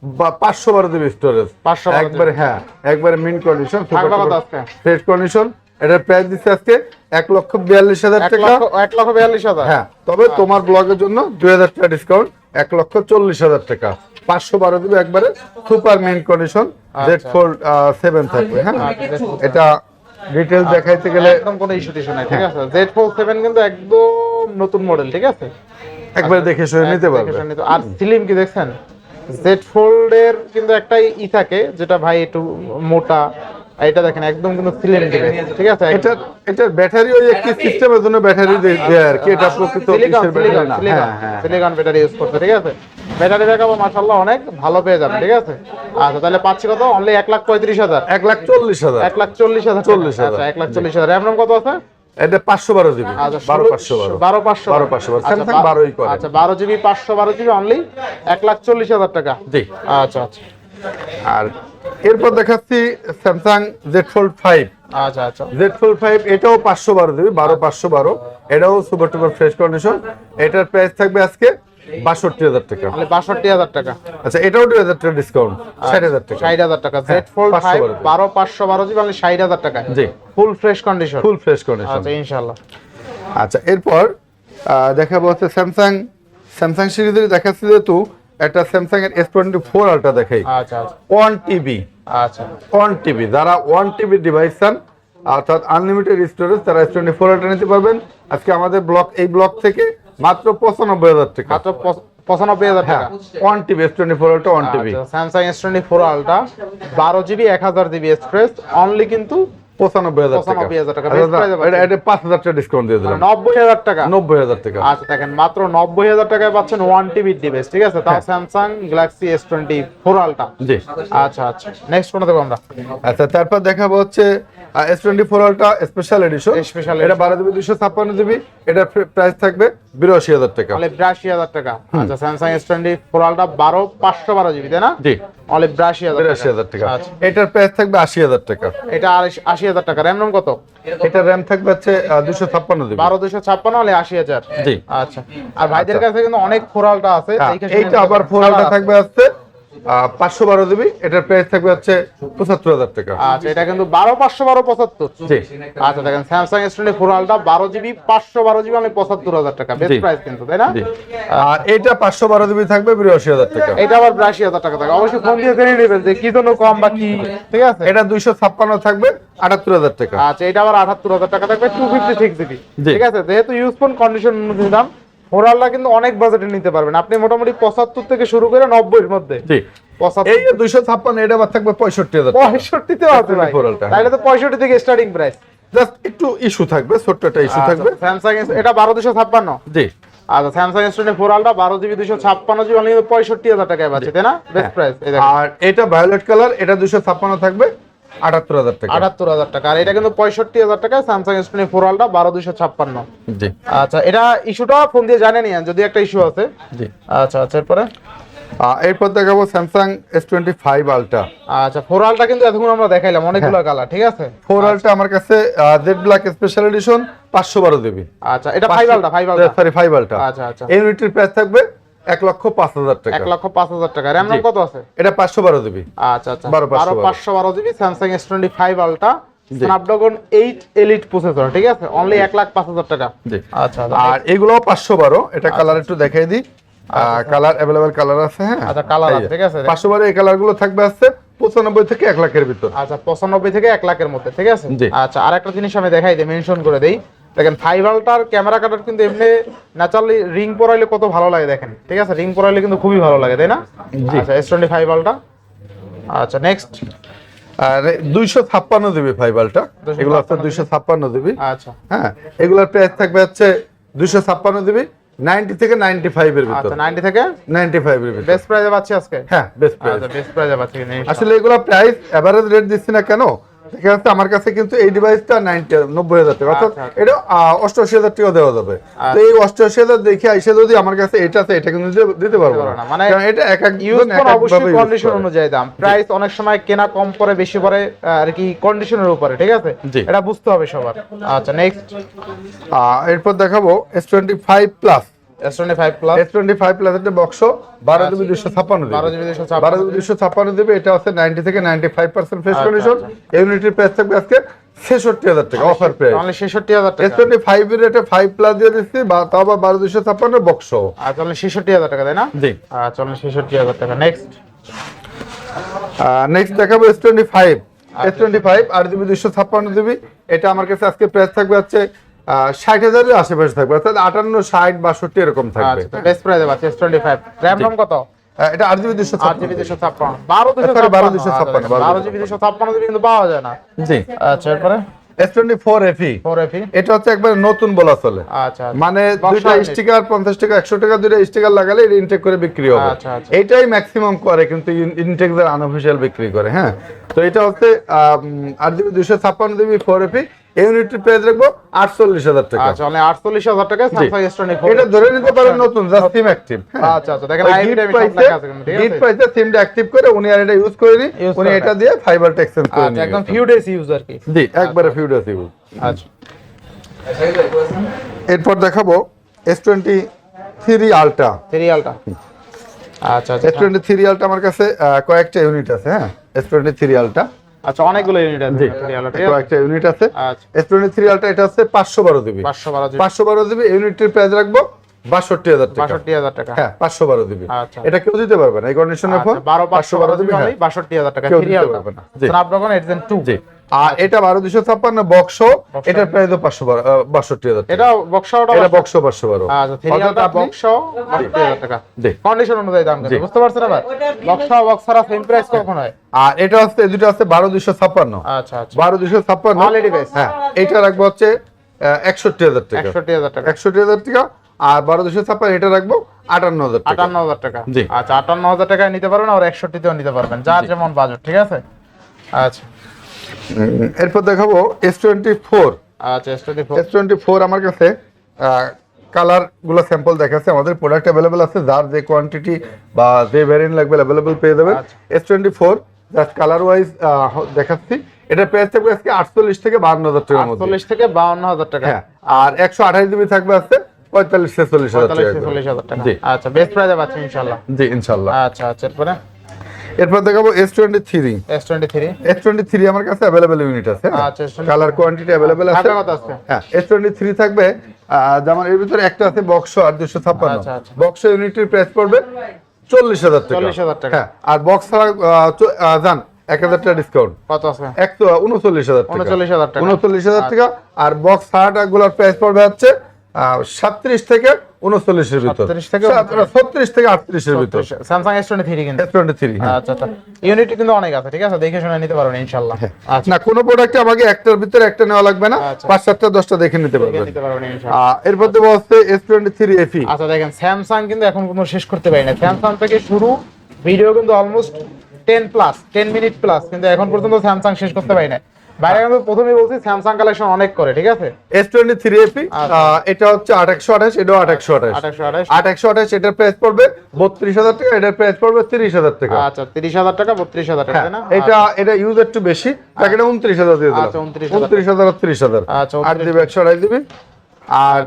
512 GB storage, 512 একবারে হ্যাঁ একবারে মিন কন্ডিশন, থাকবে কত আজকে? Fresh condition. এটার প্রাইস দিচ্ছে আজকে 1,42,000 টাকা। 1,42,000 হ্যাঁ, তবে তোমার ব্লগের জন্য 2,000 টাকা ডিসকাউন্ট, 1,40,000 টাকা। 512 জিবি একবারে super main condition, Z Fold 7 থাকবে। হ্যাঁ, এটা ডিটেইলস দেখাইতে গেলে একদম কোনো ইস্যু টিস্যু নাই, ঠিক আছে। Z Fold 7 কিন্তু একদম নতুন মডেল, ঠিক আছে, একবার দেখে শুনে নিতে পারবে। আর স্লিম কি দেখছেন, Z Fold এর কিন্তু একটাই থাকে যেটা ভাই একটু মোটা, এটা দেখেন একদম কিন্তু স্লিম দিবে, ঠিক আছে। এটা ব্যাটারি ওই একটি সিস্টেমের জন্য ব্যাটারি দেয় আর কি, এটা প্রকৃত কিসের ব্যাটারি না। হ্যাঁ, সিলিকন ব্যাটারি ইউজ করতে, ঠিক আছে। ব্যাটারি ব্যাকআপ মাশাআল্লাহ অনেক ভালো পেয়ে যাবেন, ঠিক আছে। আচ্ছা, তাহলে পাচ্ছি কত? অনলি 1,35,000, 1,40,000, 1,40,000, আচ্ছা 1,40,000। র‍্যাম রম কত আছে? এটা 512 জিবি, 12,512 স্যামসাং 12ই করে। আচ্ছা 12 জিবি 512 জিবি অনলি 1,40,000 টাকা। জি, আচ্ছা আচ্ছা। আর এরপর দেখাচ্ছি স্যামসাং Z Fold 5। আচ্ছা আচ্ছা, Z Fold 5 এটাও 512 জিবি, 12,512, এটাও সুপার টুপার ফ্রেশ কন্ডিশন। এটার প্রাইস থাকবে আজকে 62,000 টাকা। মানে 62,000 টাকা। আচ্ছা, এটাও 2,000 টাকা ডিসকাউন্ট, 60,000 টাকা। 60,000 টাকা। Z Fold 5 12,512 জিবি মানে 60,000 টাকা। জি, full fresh condition, full fresh condition. আচ্ছা ইনশাআল্লাহ। আচ্ছা, এরপর দেখাবো হচ্ছে স্যামসাং সিরিজের দেখাচ্ছি যেহেতু একটা স্যামসাং এর S24 আলট্রা দেখাই। আচ্ছা আচ্ছা 1 টিবি, আচ্ছা 1 টিবি, যারা 1 টিবি ডিভাইস চান অর্থাৎ আনলিমিটেড স্টোরেজ, তারা S24 আলট্রা নিতে পারবেন। আজকে আমাদের এই ব্লক থেকে মাত্র 95,000 টাকা। মাত্র 95,000 টাকা। 1 TB S24 ultra, 1 TB Samsung S24 ultra 12 GB 1000 GB storage only কিন্তু 95,000 টাকা। 95,000 টাকা। বেস্ট প্রাইসে পাচ্ছেন। এটা 5,000 টাকা ডিসকাউন্ট দিয়ে দিলাম, 90,000 টাকা। 90,000 টাকা। আচ্ছা দেখেন মাত্র 90,000 টাকায় পাচ্ছেন 1 টিবি ডিভাইস, ঠিক আছে। তাও স্যামসাং গ্যালাক্সি S24 আলট্রা। জি, আচ্ছা আচ্ছা, নেক্সট কোনটা দেখব আমরা? আচ্ছা, তারপর দেখাবো হচ্ছে S24 আলট্রা স্পেশাল এডিশন। এটা 12 জিবি 256 জিবি, এটার প্রাইস থাকবে 82,000 টাকা। মানে 82,000 টাকা। আচ্ছা, স্যামসাং S24 আলট্রা 512 জিবি, তাই না? জি, অনলি 82,000 টাকা। আচ্ছা, এটার প্রাইস থাকবে 80,000 টাকা। এটা 80,000 টাকা। র‍্যাম রম কত? এটা র‍্যাম থাকবে হচ্ছে 256 জিবি, 12,256 হলে 80,000। জি। আচ্ছা, আর ভাইদের কাছে কিন্তু অনেক ফোরালটা আছে, এইটা আবার 4 আলট্রা থাকবে হচ্ছে 512 জিবি, এটার প্রাইস থাকবে হচ্ছে 75,000 টাকা। আচ্ছা, এটা কিন্তু 12,512 75। জি, আচ্ছা দেখেন Samsung S24 ultra 12 GB 512 GB মানে 75,000 টাকা। বেস্ট প্রাইস কিন্তু, তাই না? জি। আর এটা 512 জিবি থাকবে 82,000 টাকা। এটা আবার 82,000 টাকা থাকে। অবশ্যই ফোন দিয়ে জেনে নেবেন যে কি জন্য কম বা কি, ঠিক আছে। এটা 256 থাকবে 78,000 টাকা। আচ্ছা, এটা আবার 78,000 টাকা থাকবে 256 জিবি, ঠিক আছে। যেহেতু ইউজফোন কন্ডিশন অনুযায়ী দাম, ফোরালটা কিন্তু অনেক বাজেটে নিতে পারবেন আপনি, মোটামুটি 75 থেকে শুরু করে 90 এর মধ্যে। জি, এই 256, এটা আবার থাকবে 65,000 টাকা। 65 তে আছে ভাই, তাহলে তো 65 থেকে স্টার্টিং প্রাইস। জাস্ট একটু ইস্যু থাকবে, ছোট্ট একটা ইস্যু থাকবে। স্যামসাং এটা 12,256। জি, আচ্ছা, Samsung S24 ultra 12 GB 256 GB only 65,000 টাকায় পাচ্ছে, তাই না? Best price. এই দেখেন, আর এটা ভায়োলেট কালার, এটা 256 থাকবে 78,000 টাকা। 78,000 টাকা। আর এটা কিন্তু 65,000 টাকায় স্যামসাং S24 আলট্রা 12,256। জি, আচ্ছা, এটা ইস্যুটা ফোন দিয়ে জানেন নিন যদি একটা ইস্যু আছে। জি। আচ্ছা আচ্ছা, এরপর দেখাবো স্যামসাং S25 আলট্রা। আচ্ছা, 4 আলট্রা কিন্তু এতক্ষণ আমরা দেখাইলাম অনেকগুলো কালার, ঠিক আছে। 4 আলট্রা আমার কাছে jet black special edition 512 GB. আচ্ছা, এটা 5 আলট্রা, 5 আলট্রা, সরি 5 আলট্রা। আচ্ছা আচ্ছা, এই ইউনিটের প্রাইস থাকবে 1,05,000 টাকা। 1,05,000 টাকা। র‍্যাম রম কত আছে? এটা 512 জিবি। আচ্ছা আচ্ছা, 12,512 GB Samsung S25 ultra Snapdragon 8 elite processor, ঠিক আছে। অনলি 1,05,000 টাকা। জি, আচ্ছা, আর এগুলো 512। এটা কালার একটু দেখাই দিই, কালার अवेलेबल কালার আছে। হ্যাঁ, আচ্ছা, কালার আছে, ঠিক আছে। 512 এই কালারগুলো থাকবে আছে 95 থেকে 1 লাখের ভিতর। আচ্ছা, 95 থেকে 1 লাখের মধ্যে, ঠিক আছে। জি। আচ্ছা, আরেকটা জিনিস আমি দেখাই দিই, মেনশন করে দেই। দেখেন 5 আলট্রার ক্যামেরা কাটার কিন্তু এমনি ন্যাচারালি রিং পরাইলে কত ভালো লাগে দেখেন, ঠিক আছে। রিং পরাইলে কিন্তু খুবই ভালো লাগে, তাই না? আচ্ছা, S25 আলট্রা। আচ্ছা, নেক্সট আর 256 জিবি 5 আলট্রা, এগুলো আছে 256 জিবি। আচ্ছা, হ্যাঁ, এগুলোর প্রাইস থাকবে হচ্ছে 256 জিবি 90 থেকে 95 এর ভিতর। আচ্ছা, 90 থেকে 95 এর ভিতর বেস্ট প্রাইসে পাচ্ছি আজকে। হ্যাঁ, বেস্ট প্রাইস। আচ্ছা, বেস্ট প্রাইসে পাচ্ছি। আসলে এগুলো প্রাইস এভারেজ রেট দিচ্ছি না কেন, দেখা যাচ্ছে আমার কাছে কিন্তু এই ডিভাইসটা 90,000 টাকা, অর্থাৎ এটা 88,000 টাকা দেওয়া যাবে। তো এই 88,000 দেখে এসে যদি আমার কাছে এটা আছে, এটা কিন্তু দিতে পারবো না, মানে কারণ এটা এক এক ইউজ করে অবশ্যই কন্ডিশন অনুযায়ী দাম। প্রাইস অনেক সময় কেনা কম পড়ে বেশি পড়ে আর কি কন্ডিশনের উপরে, ঠিক আছে। এটা বুঝতে হবে সবার। আচ্ছা, নেক্সট এরপর দেখাবো S25 plus. S25 plus S25 plus একটা box 12 GB 256 GB 12 GB 12 GB 256 GB, এটা হচ্ছে 90 থেকে 95% ফ্রেশ কন্ডিশন। ইউনিটের প্রাইস থাকবে আজকে 66000 টাকা অফার প্রাইস, তাহলে 66000 টাকা। S25 এর রেটে 5 প্লাস দিয়ে দিচ্ছি, বা তাও আবার 12 256 বক্স। আর তাহলে 66000 টাকা তাই না? জি। চলেন 66000 টাকা। নেক্সট দেখাবো S25 8 জিবি 256 জিবি, এটা আমার কাছে আজকে প্রাইস থাকবে হচ্ছে 60000 এর আশেপাশে থাকবে, অর্থাৎ 58 60 62 এরকম থাকবে। আচ্ছা, বেস্ট প্রাইসে পাচ্ছি S25। RAM ROM কত? এটা 8 জিবি 8 জিবি 256 256 12 জিবি 256 জিবি কিন্তু পাওয়া যায় না। জি। আচ্ছা, এরপরে S24 FE, 4FE, এটা হচ্ছে একবার নতুন বলা চলে। আচ্ছা মানে দুইটা স্টিকার 50 টাকা 100 টাকা দুইটা স্টিকার লাগালে এটা ইনটেক করে বিক্রি হবে। আচ্ছা, আচ্ছা। এটাই ম্যাক্সিমাম করে, কিন্তু ইনটেকদের আনঅফিশিয়াল বিক্রি করে। হ্যাঁ, তো এটা হচ্ছে 8 জিবি 256 জিবি 4FE, ইউনিটের প্রাইস রাখবো 48000 টাকা। আচ্ছা, মানে 48000 টাকা Samsung S24। এটা ধরে নিতে পারেন নতুন, জাস্ট সিম অ্যাক্টিভ। আচ্ছা আচ্ছা, দেখেন আইডিটা আমি সব লেখা আছে কিন্তু, ঠিক গিফট আছে? পাইছে, সিমটা অ্যাক্টিভ করে উনি আর এটা ইউজ করেনি, উনি এটা দিয়ে ফাইবারটা এক্সচেঞ্জ করে আচ্ছা, নিয়ে একদম গেছেন। ফিউ ডেজ ইউজার কি? জি, একবারে ফিউ ডেজ ইউজ। আচ্ছা, এরপর দেখাবো S23 আলট্রা। সিরিয়ালটা। আচ্ছা আচ্ছা S23 আলট্রা আমার কাছে কয়েকটা ইউনিট আছে। হ্যাঁ, S23 আলট্রা আচ্ছা, অনেকগুলো ইউনিট আছে সিরিয়ালটা, ঠিক আছে? কয়েকটা ইউনিট আছে। আচ্ছা, S23 আলট্রা এটা হচ্ছে 512 জিবি 512 জিবি 512 জিবি, ইউনিটের প্রাইস রাখবো 62000 টাকা। 62000 টাকা। হ্যাঁ, 512 জিবি। আচ্ছা। এটা কেউ দিতে পারবে না এই কন্ডিশনের ফোন। 512 জিবি মানে 62000 টাকা কেউ দিতে সিরিয়ালটা। পারবে না। জি। Snapdragon 8 Gen 2। জি। আর এটা 12256 বক্স, এটার প্রাইস 62000 টাকা। এটা বক্সটা এটা বক্স 512। আচ্ছা, সিরিয়ালটা বক্স 62000 টাকা। জি। কন্ডিশন অনুযায়ী দাম কিন্তু, বুঝতে পারছেন আবার? বক্স ছাড়া সেম প্রাইস কখন হয়? আর এটা হচ্ছে দুটো আছে 12256। আচ্ছা আচ্ছা, 12256 Quality base। হ্যাঁ, এটা রাখবো হচ্ছে 61000 টাকা। 61000 টাকা। 61000 টাকা। আর 12256 এটা রাখবো 58000 টাকা। 58000 টাকা। জি। আচ্ছা, 58000 টাকায় নিতে পারবেন, আর 61 তেও নিতে পারবেন, যার যেমন বাজেট, ঠিক আছে? আচ্ছা এরপর দেখাবো S24। আচ্ছা, S24 আমার কাছে কালার গুলো স্যাম্পল দেখাচ্ছে, আমাদের প্রোডাক্ট अवेलेबल আছে, যার যে কোয়ান্টিটি বা যে ভেরিয়েন্ট লাগবে अवेलेबल পেয়ে যাবেন। আচ্ছা। S24 জাস্ট কালার ওয়াইজ দেখাচ্ছি, এটা প্রাইস থাকবে আজকে 48 থেকে 52000 টাকার মধ্যে। 48 থেকে 52000 টাকা। হ্যাঁ, আর 128 জিবি থাকবে আজকে 45 46000 টাকা। 46,000 টাকা। জি। আচ্ছা, বেস্ট প্রাইসে পাচ্ছেন ইনশাআল্লাহ। জি, ইনশাআল্লাহ। আচ্ছা আচ্ছা, এরপর দেখাবো S23। S23 আমার কাছে अवेलेबल ইউনিট আছে। আচ্ছা, S23 কালার কোয়ান্টিটি अवेलेबल আছে। থাকার কথা আছে। হ্যাঁ, S23 থাকবে যেমন এর ভিতরে একটা আছে বক্স আর 256। আচ্ছা, আচ্ছা। বক্স ইউনিটের প্রাইস পড়বে 40000 টাকা। 40000 টাকা। হ্যাঁ, আর বক্স ছাড়া জান 1000 টাকা ডিসকাউন্ট, কত আছে? 39000 টাকা। 39000 টাকা। 39000 টাকা। আর বক্স ছাড়াটা গুলোর প্রাইস পড়বে হচ্ছে 37 থেকে 39 এর ভিতর, 37 থেকে 36 থেকে 38 এর ভিতর। স্যামসাং S23 কিন্তু। S23 হ্যাঁ। আচ্ছা আচ্ছা, ইউনিট কিন্তু অনেক আছে, ঠিক আছে? দেখে শুনে নিতে পারবেন ইনশাআল্লাহ। আচ্ছা, না, কোনো প্রোডাক্টে আমাকে একটার ভিতরে একটা নেওয়া লাগবে না, আচ্ছা। 5 7টা 10টা দেখে নিতে পারবেন। নিতে পারবেন ইনশাআল্লাহ। এরপর দেবো হচ্ছে S23 FE। আচ্ছা, দেখেন স্যামসাং কিন্তু এখন কোনো শেষ করতে পারি না। স্যামসাং থেকে শুরু, ভিডিও কিন্তু অলমোস্ট 10 মিনিট প্লাস, কিন্তু এখন পর্যন্ত স্যামসাং শেষ করতে পারি না। বাইরে আমি প্রথমেই বলছি স্যামসাং কালেকশন অনেক করে, ঠিক আছে? S23 FE এটা হচ্ছে 8128, এটাও 8128। 828। 8128 এটার প্রাইস পড়বে 32000 টাকা, এটার প্রাইস পড়বে 30000 টাকা। আচ্ছা, 30000 টাকা 32000 টাকা, তাই না? এটা ইউজ একটু বেশি, তাকে 29000 দিয়ে দিলাম। আচ্ছা, 29000 আর 30000। আচ্ছা, 8 জিবি 128 জিবি। আর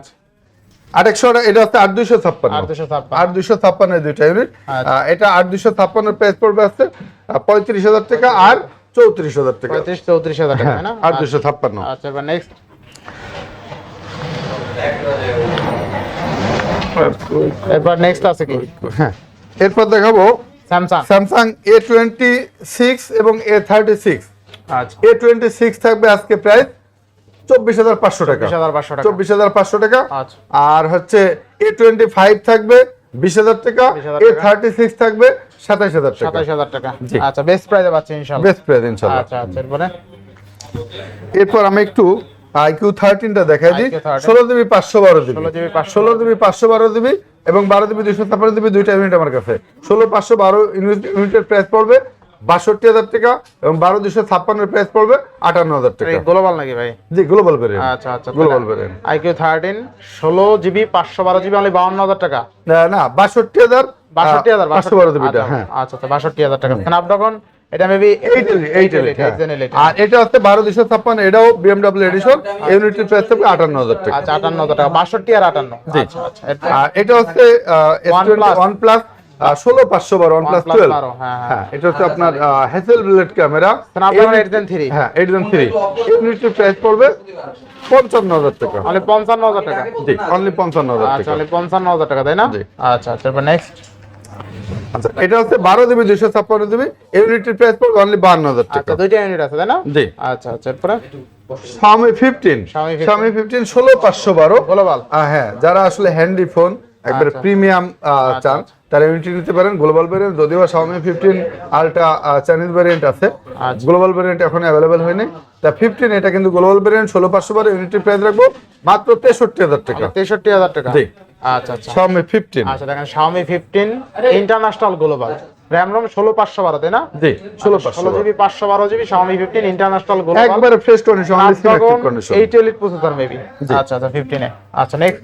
8128 এটা হচ্ছে 8256। 8256 এর দুইটা ইউনিট। এটা 8256 এর প্রাইস পড়বে আছে 35000 টাকা আর 34000 টাকা। 34,000 টাকা, তাই না? 8256। আচ্ছা, এবার নেক্সট। এরপর নেক্সট আছে কি? হ্যাঁ, এরপর দেখাবো স্যামসাং A26 এবং A36। আচ্ছা, A26 থাকবে আজকে প্রাইস 24500 টাকা। 24500 টাকা। 24500 টাকা। আচ্ছা। আর হচ্ছে A25 থাকবে 20000 টাকা। 20,000 টাকা। A36 থাকবে 27000 টাকা। 27000 টাকা। জি। আচ্ছা, বেস্ট প্রাইসে পাচ্ছেন ইনশাআল্লাহ। বেস্ট প্রাইস ইনশাআল্লাহ। আচ্ছা আচ্ছা, এরপরে এরপর আমি একটু IQ13টা দেখাই দিই। IQ13 16 GB 512 GB 16 GB 512 GB এবং 12 জিবি 256 জিবি দুইটা ইউনিট আমার কাছে। 16 512 ইউনিটের প্রাইস পড়বে 62000 টাকা এবং 12 256 এর প্রাইস পড়বে 58000 টাকা। গ্লোবাল নাকি ভাই? জি, গ্লোবাল ভেরিয়েন্ট। আচ্ছা আচ্ছা, global variant. IQ13 16 GB 512 GB only 52000 টাকা। না, 62000 62000 512 জিবিটা। হ্যাঁ, আচ্ছা আচ্ছা, 62000 টাকা। স্ন্যাপড্রাগন এটা মেবি 8 এলিট, আর এটা হচ্ছে 12256, এটাও BMW এডিশন, ইউনিটের প্রাইস থাকবে 58000 টাকা। আচ্ছা 58000 টাকা, 62 আর 58। আচ্ছা আচ্ছা। আর এটা হচ্ছে OnePlus 16512 OnePlus 12, হ্যাঁ এটা হচ্ছে আপনার হ্যাসেলব্লেড ক্যামেরা, স্ন্যাপড্রাগন 8 Gen 3, হ্যাঁ 8 Gen 3, ইউনিটের প্রাইস পড়বে 55000 টাকা। অনলি 55000 টাকা। জি, অনলি 55000 আচ্ছা, টাকা। অনলি 55000 টাকা, তাই না? জি। আচ্ছা আচ্ছা, এবার নেক্সট। আচ্ছা, এটা হচ্ছে 12GB 256GB, ইউনিটের প্রাইস পড়বে অনলি 52000 টাকা। আচ্ছা, দুইটা ইউনিট আছে, তাই না? জি। আচ্ছা আচ্ছা, এরপরে Xiaomi 15, Xiaomi 15, Xiaomi 15 16512 গ্লোবাল। হ্যাঁ, যারা আসলে হ্যান্ডি ফোন একবারে আচ্ছা। প্রিমিয়াম চান তারা ইউনিট নিতে পারেন। গ্লোবাল ভ্যারিয়েন্ট, যদিও Xiaomi 15 আলট্রা চাইনিজ ভ্যারিয়েন্ট আছে, আচ্ছা। গ্লোবাল ভ্যারিয়েন্ট এখন অ্যাভেলেবেল হয়নি। তা 15 এটা কিন্তু গ্লোবাল ভ্যারিয়েন্ট 16512, ইউনিটের প্রাইস রাখবো মাত্র 63000 টাকা। 63000 টাকা। জি। আচ্ছা আচ্ছা। Xiaomi 15, আচ্ছা, দেখেন Xiaomi 15 international global, RAM ROM 16512, তাই না? জি 16512, 16GB 512GB Xiaomi 15 international global, একবারে fresh condition, only selected Snapdragon condition, 8 Elite processor maybe. আচ্ছা আচ্ছা, 15 এ। আচ্ছা, নেক্সট।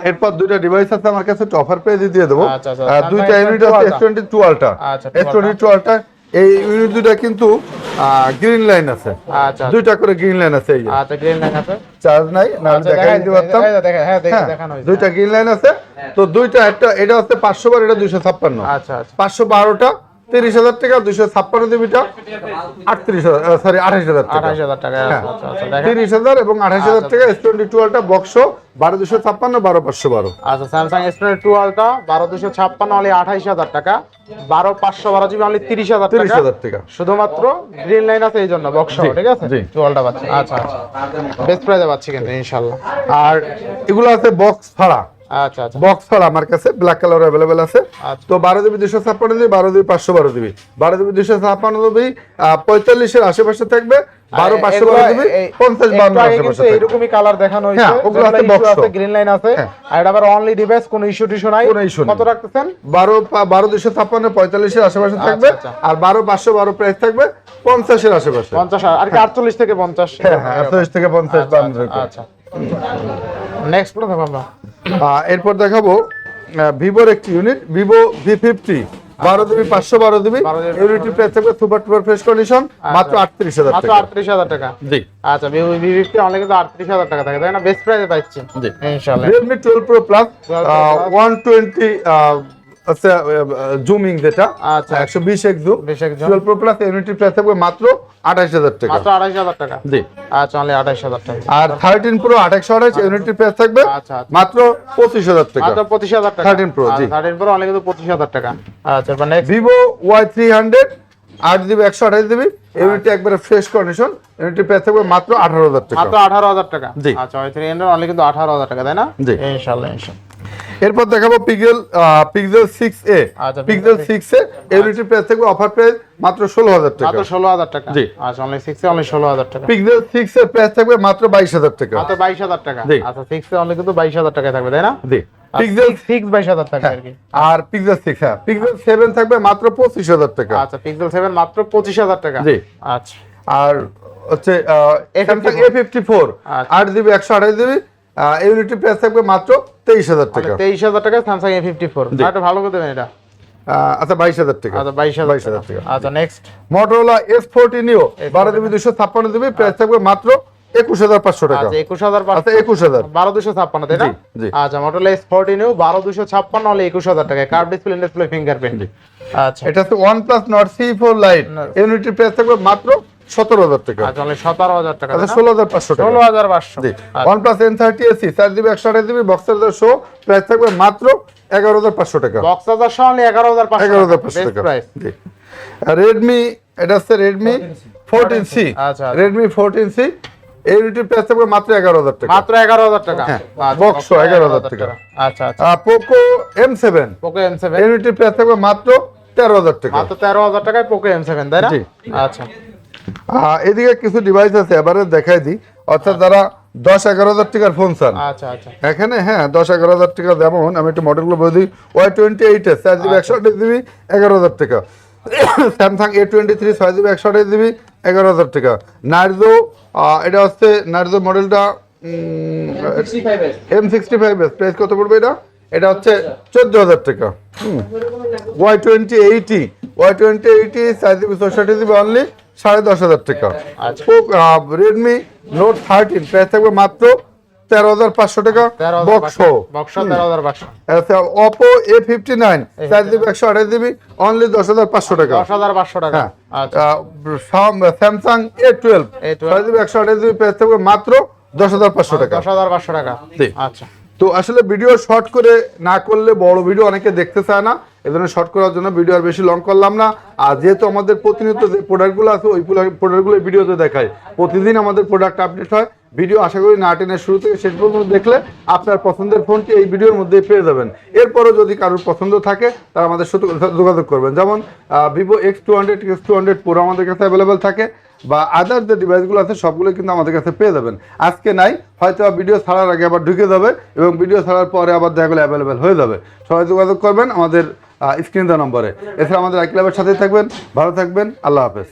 এরপর দুইটা ডিভাইস আছে আমার কাছে, অফার পেয়ে দিয়ে দেবো। আচ্ছা, আচ্ছা। দুইটা ইউনিট আছে S22 Ultra, আচ্ছা, S22 Ultra, এই ইউনিট দুইটা কিন্তু গ্রিন লাইন আছে, আচ্ছা দুইটা করে গ্রিন লাইন আছে। এই যে আচ্ছা, গ্রিন লাইন আছে। চার্জ নাই, না আচ্ছা, দেখাই দিতে পারতাম। দেখেন, হ্যাঁ হ্যাঁ, দেখানো হয়েছে। দুইটা গ্রিন লাইন আছে। তো দুইটা, একটা এটা হচ্ছে 512, এটা 256। আচ্ছা আচ্ছা। 512টা 30000 টাকা, 256 38,000, সরি 28000 টাকা। 28000 টাকা। হ্যাঁ। আচ্ছা আচ্ছা, দেখেন। 30000 এবং 28000 টাকা S22 Ultra বক্স 12256 12512। আচ্ছা, স্যামসাং S22 Ultra 12256 অনলি 28000 টাকা, 12512GB অনলি 30000 টাকা। 30000 টাকা। শুধুমাত্র গ্রিন লাইন আছে এই জন্য বক্স, জি, ঠিক আছে? জি। 12টা পাচ্ছি। আচ্ছা আচ্ছা, বেস্ট প্রাইসে পাচ্ছি কিন্তু ইনশাআল্লাহ। আর এগুলো আছে বক্স ছাড়া, আচ্ছা আচ্ছা। বক্স ছাড়া আমার কাছে ব্ল্যাক কালার অ্যাভেলেবেল আছে। আচ্ছা। তো 12GB 256GB, 12GB 512GB, 12GB 256GB 45 এর আশেপাশে থাকবে, 12/512GB 50/52 এর আশেপাশে থাকবে। এইরকমই কালার দেখানো হয়েছে। হ্যাঁ, ওগুলো আছে বক্স আছে, গ্রিন লাইন আছে। হ্যাঁ। আর এটা আবার অনলি ডিভাইস, কোনো ইস্যু টিস্যু নাই। কোনো issue নেই। কত রাখতেছেন? 12/256 45 এর আশেপাশে থাকবে, আচ্ছা। আর 12/512 প্রাইস থাকবে 50 এর আশেপাশে। 50 আর কি 48 থেকে 50। হ্যাঁ হ্যাঁ, 48 থেকে 50 বান্ন এরকম। আচ্ছা, নেক্সট কোন দেখব আমরা? এরপর দেখাবো ভিভোর একটি unit, Vivo V50 12GB 512GB, ইউনিটের প্রাইস থাকবে সুপার টুপার ফ্রেশ কন্ডিশন, মাত্র 38000 মাত্র টাকা। 38000 টাকা। জি। আচ্ছা, V50 অনলি কিন্তু 38000 টাকা থাকে, তাই না? বেস্ট প্রাইসে পাচ্ছি জি। ইনশাআল্লাহ। Redmi 12 Pro Plus 120 আচ্ছা জুমিং, যেটা আচ্ছা। 120x zoom, 20x zoom। 12 Pro Plus ইউনিটের প্রাইস থাকবে মাত্র 28000 টাকা। মাত্র 28000 টাকা। জি। আচ্ছা, অনলি 28000 টাকা। আর 13 Pro 828 ইউনিটের প্রাইস থাকবে আচ্ছা, আচ্ছা। মাত্র 25000 টাকা। মাত্র 25000 টাকা। 13 Pro, জি। 13 Pro অনলি কিন্তু 25000 টাকা। আচ্ছা, এবার next. Vivo Y300 8GB 128GB, ইউনিটে একবারে ফ্রেশ কন্ডিশন, ইউনিটের প্রাইস থাকবে মাত্র 18000 টাকা। মাত্র 18000 টাকা। জি। আচ্ছা, Y300 অনলি কিন্তু 18000 টাকা, তাই না? জি। ইনশাআল্লাহ ইনশাআল্লাহ। এরপর দেখাবো পিক্সেল 6a, আচ্ছা, পিক্সেল 6a ইউনিটের প্রাইস থাকবে অফার প্রাইস মাত্র 16000 টাকা। মাত্র 16000 টাকা। জি। আচ্ছা, অনলি 6 এ অনলি 16000 টাকা। পিক্সেল 6 এর প্রাইস থাকবে মাত্র 22000 টাকা। মাত্র 22000 টাকা। জি। আচ্ছা, 6 এ অনলি কিন্তু 22000 টাকা থাকবে, তাই না? জি। পিক্সেল 6 22000 টাকা আর কি। আর পিক্সেল 6, হ্যাঁ পিক্সেল 7 থাকবে মাত্র 25000 টাকা। আচ্ছা, পিক্সেল 7 মাত্র 25000 টাকা। জি। আচ্ছা। আর হচ্ছে Samsung A54 আচ্ছা। 8GB 128GB, ইউনিটের প্রাইস থাকবে মাত্র 23000 টাকা। 23000 টাকা Samsung A54। এটা ভালো করে দেবেন এটা। আচ্ছা 22000 টাকা। আচ্ছা, 22000 টাকা। আচ্ছা, next. Motorola S40 Neo 12GB 256GB, price থাকবে মাত্র 21500 টাকা। আচ্ছা, 21500। আচ্ছা 21000। 12256, তাই না? জি, জি। আচ্ছা, Motorola S40 Neo 12256 হলে 21000 টাকা। Curve display, display fingerprint. আচ্ছা। এটা হচ্ছে OnePlus Nord C4 Lite, ইউনিটের প্রাইস থাকবে মাত্র 17000 টাকা। আচ্ছা, অনলি 17000 টাকা। আচ্ছা 16500 টাকা। 16500। জি। OnePlus N30 SE 4GB 128GB, বক্সের সহ প্রাইস থাকবে মাত্র 11500 টাকা। বক্স হাজার সহ অনলি 11500। 11500 বেস্ট টাকা। প্রাইস। জি। Redmi, এটা হচ্ছে Redmi 14C, আচ্ছা। Redmi 14C ইউনিটের প্রাইস থাকবে মাত্র 11000 টাকা। মাত্র 11000 টাকা। হ্যাঁ, আচ্ছা, বক্স সহ 11000 টাকা। আচ্ছা আচ্ছা। Poco M7 Poco M7 ইউনিটের প্রাইস থাকবে মাত্র 13000 টাকা। মাত্র 13000 টাকায় Poco M7, তাই না? জি। আচ্ছা। এদিকে কিছু ডিভাইস আছে, এবারে দেখাই দিই। অর্থাৎ যারা 10-11000 টাকার ফোন চান, আচ্ছা আচ্ছা। এখানে হ্যাঁ 10-11000 টাকা, যেমন আমি একটু মডেলগুলো বলে দিই। Y28 4GB 128GB 11000 টাকা। স্যামসাং A23 6GB 128GB 11000 টাকা। নার্জো, এটা হচ্ছে নার্জো মডেলটা M65s, প্রাইস কত পড়বে এটা? এটা হচ্ছে 14000 টাকা। Y2080 Y20 4GB 64GB only 10,500 টাকা। আচ্ছা। রেডমি নোট 13 প্রাইস থাকবে মাত্র 13,500 টাকা বক্স সহ। বক্স 13,500। আচ্ছা, Oppo A59 4GB 128GB only 10,500 টাকা। 10,500 টাকা। হ্যাঁ। আচ্ছা। Samsung A12 4GB 128GB price থাকবে মাত্র 10,500 টাকা। 10,500 টাকা। জি। আচ্ছা। তো আসলে ভিডিও শর্ট করে না করলে বড় ভিডিও অনেকে দেখতে চায় না, এজন্য শর্ট করার জন্য ভিডিও আর বেশি লং করলাম না। আর যেহেতু আমাদের প্রতিনিয়ত যে প্রোডাক্টগুলো আছে ওই প্রোডাক্টগুলো ভিডিওতে দেখায়, প্রতিদিন আমাদের প্রোডাক্ট আপডেট হয়। ভিডিও আশা করি না টেনের শুরু থেকে শেষ পর্যন্ত দেখলে আপনার পছন্দের ফোনটি এই ভিডিওর মধ্যেই পেয়ে যাবেন। এরপরও যদি কারোর পছন্দ থাকে তারা আমাদের সাথে যোগাযোগ করবেন। যেমন ভিভো X200 X200 Pro আমাদের কাছে অ্যাভেলেবেল থাকে, বা আদার যে ডিভাইসগুলো আছে সবগুলো কিন্তু আমাদের কাছে পেয়ে যাবেন। আজকে নাই, হয়তো ভিডিও ছাড়ার আগে আবার ঢুকে যাবে এবং ভিডিও ছাড়ার পরে আবার দেখা গেলে অ্যাভেলেবেল হয়ে যাবে। সবাই যোগাযোগ করবেন আমাদের স্ক্রিন দেওয়া নম্বরে। এছাড়া আমাদের আইক্লাবের সাথেই থাকবেন। ভালো থাকবেন, আল্লাহ হাফেজ।